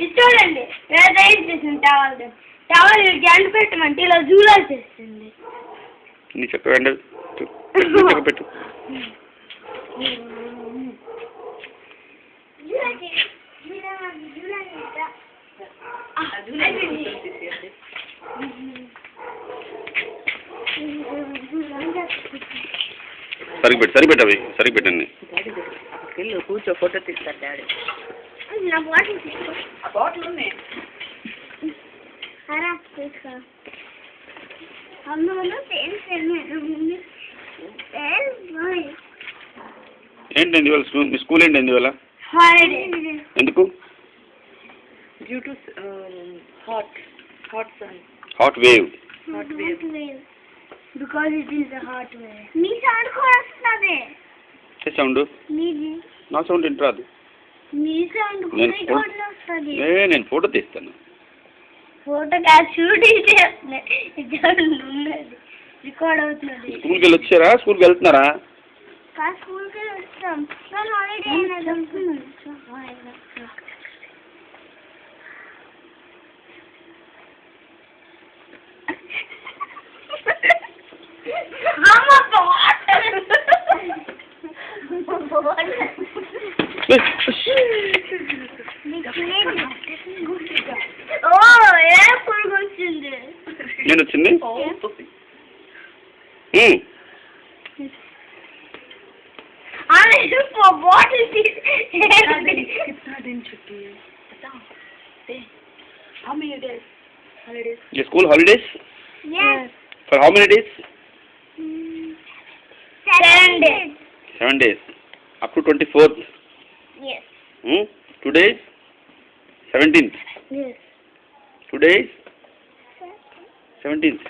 ఇది చూడండి తయారు చేసిన టవల్ టవల్ గంట పెట్టమంటే ఇలా జూలా చేస్తుంది. నీ చెప్పండి పెట్టు. సరిపెట్టు అవి సరిపెట్టండి. కూర్చో ఫోటో తీస్తారు డాడీ. ఆ బాటిల్ ఉన్నాయి. ఏంటండి ఇవాళ మీ స్కూల్ ఏంటండి ఇవాళ? ఎందుకు? Due to hot wave. Because it is a hot wave. Me sound కూడా వస్తుంది. ఏ సౌండ్? మీది. నా సౌండ్ ఏంటి రాదు? మీ సౌండ్ కూడా వస్తుంది. నేను ఫోటో తీస్తాను. ఫోటో కాదు షూటింగ్ చేస్తున్నా. ఉన్నది రికార్డ్ అవుతున్నది. స్కూల్కి వెళ్ళి వచ్చారా? స్కూల్కి వెళ్తున్నారా? స్కూల్కి వస్తాం. నేను హాలిడే నేను వచ్చింది school holidays. For how many days? 7 days. 7 days. Up to 24th. Yes. 2 days? 17th. Yes. 2 days? 17th.